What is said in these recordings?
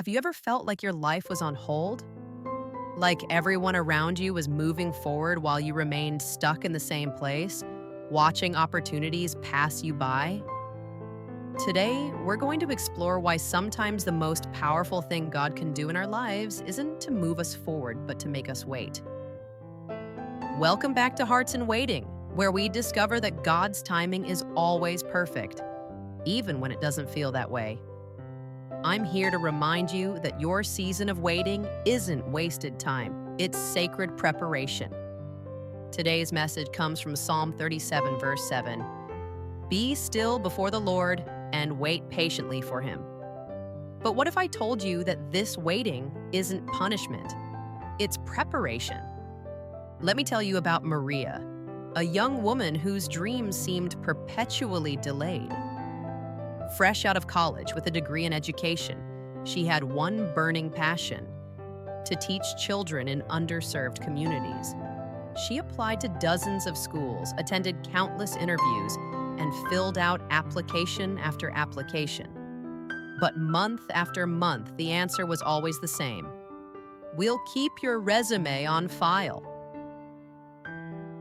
Have you ever felt like your life was on hold? Like everyone around you was moving forward while you remained stuck in the same place, watching opportunities pass you by? Today, we're going to explore why sometimes the most powerful thing God can do in our lives isn't to move us forward, but to make us wait. Welcome back to Hearts in Waiting, where we discover that God's timing is always perfect, even when it doesn't feel that way. I'm here to remind you that your season of waiting isn't wasted time, it's sacred preparation. Today's message comes from Psalm 37, verse 7. Be still before the Lord and wait patiently for him. But what if I told you that this waiting isn't punishment? It's preparation. Let me tell you about Maria, a young woman whose dreams seemed perpetually delayed. Fresh out of college with a degree in education, she had one burning passion: to teach children in underserved communities. She applied to dozens of schools, attended countless interviews, and filled out application after application. But month after month, the answer was always the same: we'll keep your resume on file.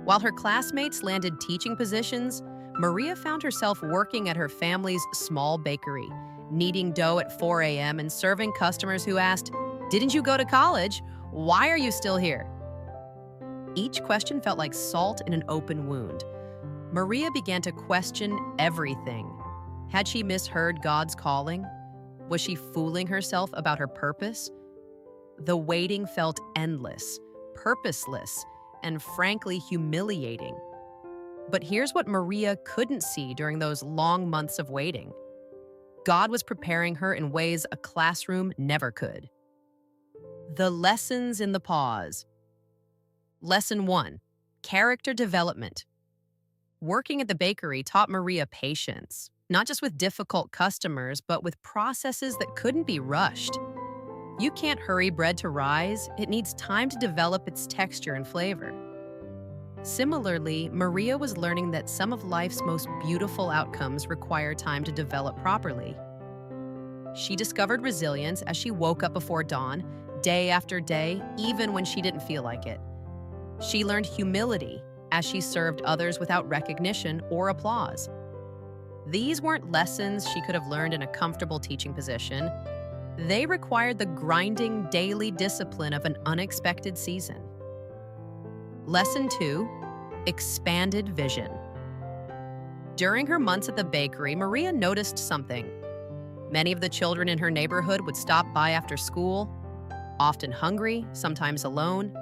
While her classmates landed teaching positions, Maria found herself working at her family's small bakery, kneading dough at 4 a.m. and serving customers who asked, "Didn't you go to college? Why are you still here?" Each question felt like salt in an open wound. Maria began to question everything. Had she misheard God's calling? Was she fooling herself about her purpose? The waiting felt endless, purposeless, and frankly humiliating. But here's what Maria couldn't see during those long months of waiting. God was preparing her in ways a classroom never could. The lessons in the pause. Lesson 1, character development. Working at the bakery taught Maria patience, not just with difficult customers, but with processes that couldn't be rushed. You can't hurry bread to rise. It needs time to develop its texture and flavor. Similarly, Maria was learning that some of life's most beautiful outcomes require time to develop properly. She discovered resilience as she woke up before dawn, day after day, even when she didn't feel like it. She learned humility as she served others without recognition or applause. These weren't lessons she could have learned in a comfortable teaching position. They required the grinding daily discipline of an unexpected season. Lesson 2, expanded vision. During her months at the bakery, Maria noticed something. Many of the children in her neighborhood would stop by after school, often hungry, sometimes alone.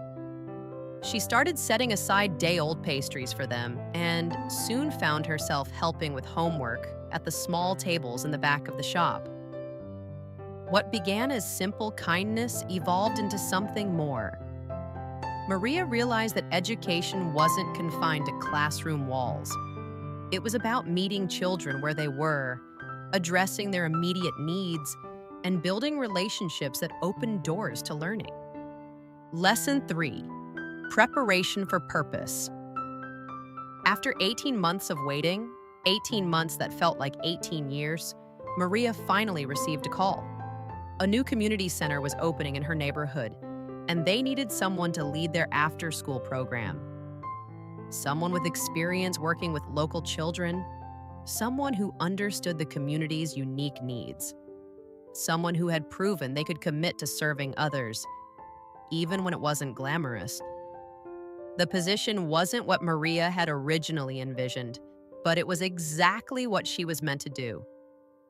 She started setting aside day-old pastries for them and soon found herself helping with homework at the small tables in the back of the shop. What began as simple kindness evolved into something more. Maria realized that education wasn't confined to classroom walls. It was about meeting children where they were, addressing their immediate needs, and building relationships that opened doors to learning. Lesson 3, preparation for purpose. After 18 months of waiting, 18 months that felt like 18 years, Maria finally received a call. A new community center was opening in her neighborhood, and they needed someone to lead their after-school program. Someone with experience working with local children, someone who understood the community's unique needs, someone who had proven they could commit to serving others, even when it wasn't glamorous. The position wasn't what Maria had originally envisioned, but it was exactly what she was meant to do.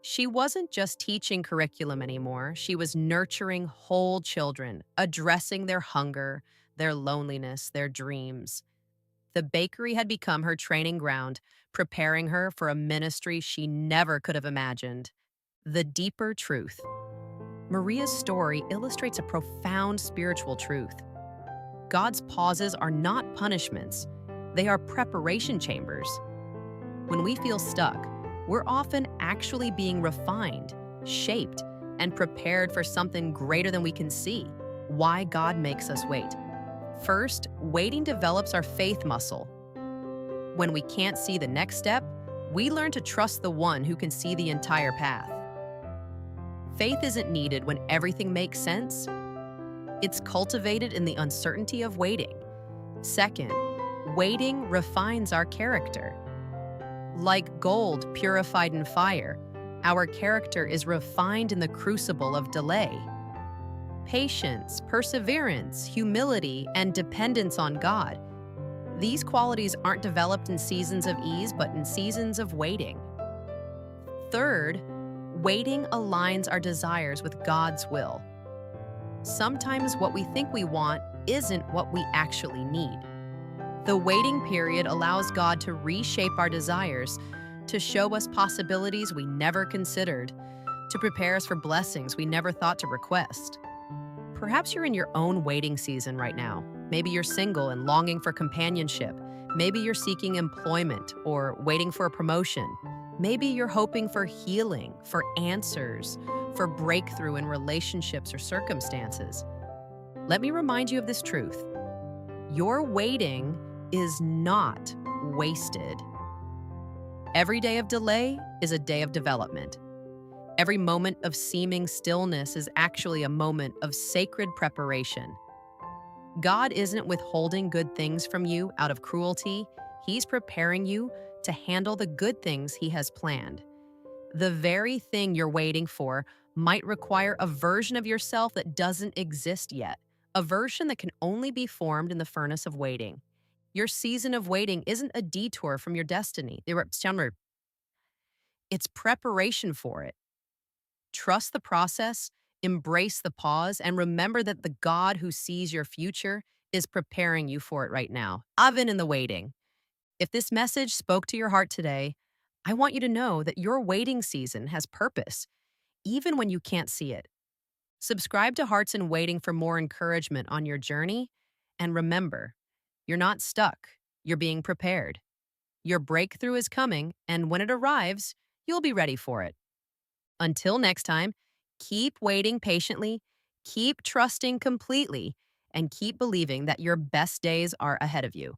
She wasn't just teaching curriculum anymore. She was nurturing whole children, addressing their hunger, their loneliness, their dreams. The bakery had become her training ground, preparing her for a ministry she never could have imagined. The deeper truth. Maria's story illustrates a profound spiritual truth. God's pauses are not punishments. They are preparation chambers. When we feel stuck, we're often actually being refined, shaped, and prepared for something greater than we can see. Why God makes us wait. First, waiting develops our faith muscle. When we can't see the next step, we learn to trust the one who can see the entire path. Faith isn't needed when everything makes sense. It's cultivated in the uncertainty of waiting. Second, waiting refines our character. Like gold purified in fire, our character is refined in the crucible of delay. Patience, perseverance, humility, and dependence on God. These qualities aren't developed in seasons of ease, but in seasons of waiting. Third, waiting aligns our desires with God's will. Sometimes what we think we want isn't what we actually need. The waiting period allows God to reshape our desires, to show us possibilities we never considered, to prepare us for blessings we never thought to request. Perhaps you're in your own waiting season right now. Maybe you're single and longing for companionship. Maybe you're seeking employment or waiting for a promotion. Maybe you're hoping for healing, for answers, for breakthrough in relationships or circumstances. Let me remind you of this truth. Your waiting is not wasted. Every day of delay is a day of development. Every moment of seeming stillness is actually a moment of sacred preparation. God isn't withholding good things from you out of cruelty. He's preparing you to handle the good things He has planned. The very thing you're waiting for might require a version of yourself that doesn't exist yet, a version that can only be formed in the furnace of waiting. Your season of waiting isn't a detour from your destiny. It's preparation for it. Trust the process, embrace the pause, and remember that the God who sees your future is preparing you for it right now, even in the waiting. If this message spoke to your heart today, I want you to know that your waiting season has purpose, even when you can't see it. Subscribe to Hearts in Waiting for more encouragement on your journey. And remember, you're not stuck, you're being prepared. Your breakthrough is coming, and when it arrives, you'll be ready for it. Until next time, keep waiting patiently, keep trusting completely, and keep believing that your best days are ahead of you.